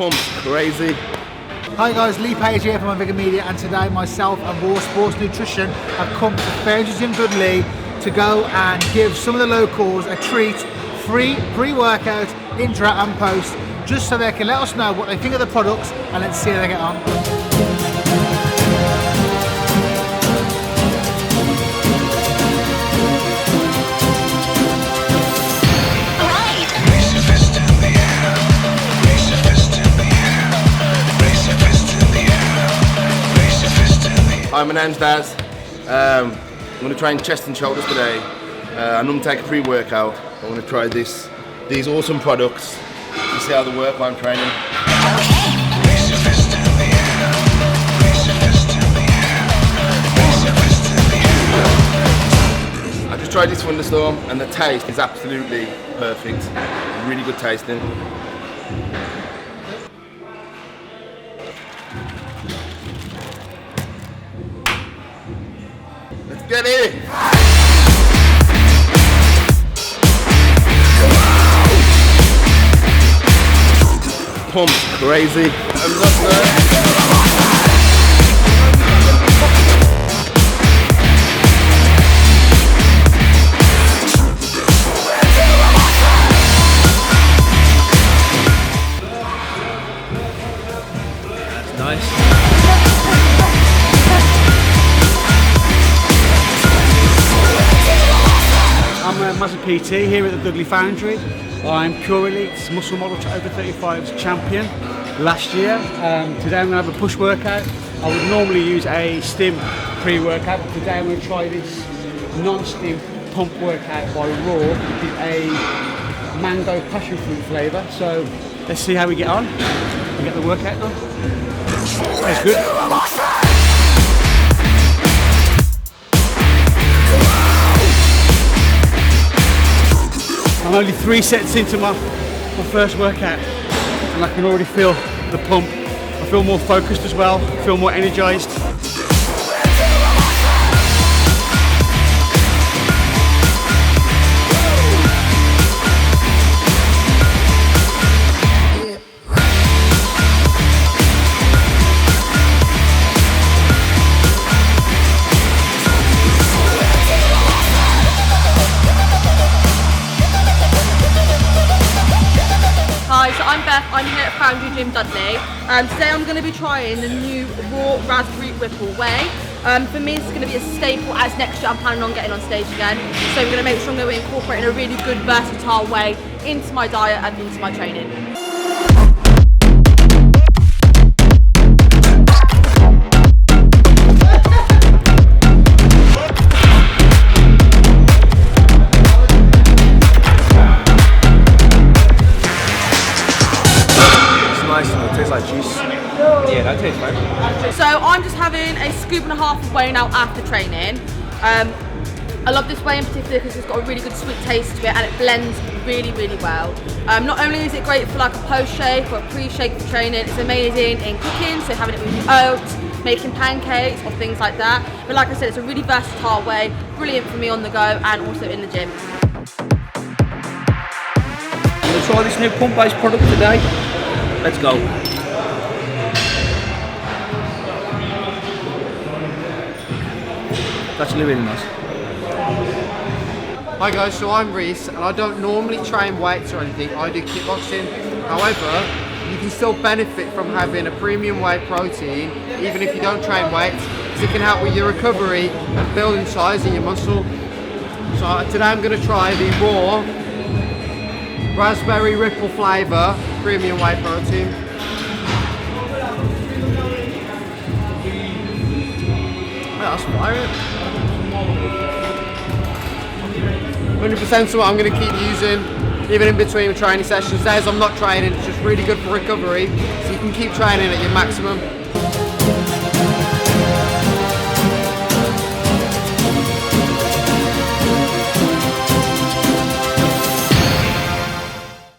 Pumped crazy. Hi guys, Lee Page here from Vigor Media, and today myself and Rawr Sports Nutrition have come to Foundry Gym Dudley to go and give some of the locals a treat, free pre-workout, intra and post, just so they can let us know what they think of the products and let's see how they get on. Hi, my name's Daz. I'm going to train chest and shoulders today. I'm going to take a pre-workout. I'm going to try these awesome products and see how they work while I'm training. I just tried this Thunderstorm and the taste is absolutely perfect. Really good tasting. Get in! Pumped crazy. I'm not Nice. I'm a massive PT here at the Dudley Foundry. I'm Pure Elite's muscle model over 35s champion last year. Today I'm going to have a push workout. I would normally use a stim pre-workout, but today I'm going to try this non-stim pump workout by Rawr, which is a mango passion fruit flavour. So let's see how we get on and get the workout done. That's good. I'm only 3 sets into my first workout and I can already feel the pump. I feel more focused as well, I feel more energised. I'm here at Foundry Gym Dudley. Today I'm going to be trying the new Rawr Raspberry Ripple Whey. For me, it's going to be a staple, as next year I'm planning on getting on stage again. So I'm going to make sure I'm going to be incorporating a really good versatile whey into my diet and into my training. Like juice. Yeah, that tastes fine. So I'm just having a scoop and a half of whey now after training. I love this whey in particular because it's got a really good sweet taste to it and it blends really, really well. Not only is it great for like a post shake or a pre-shake for training, it's amazing in cooking, so having it with your oats, making pancakes or things like that. But like I said, it's a really versatile whey, brilliant for me on the go and also in the gym. I'm going to try this new pump-based product today. Let's go. That's actually really nice. Hi guys, so I'm Reese and I don't normally train weights or anything, I do kickboxing. However, you can still benefit from having a premium whey protein even if you don't train weights, because it can help with your recovery and building size in your muscle. So today I'm going to try the Rawr Raspberry Ripple flavour premium whey protein. Oh, that's fire. 100% is what I'm going to keep using even in between training sessions. Days I'm not training, it's just really good for recovery, so you can keep training at your maximum.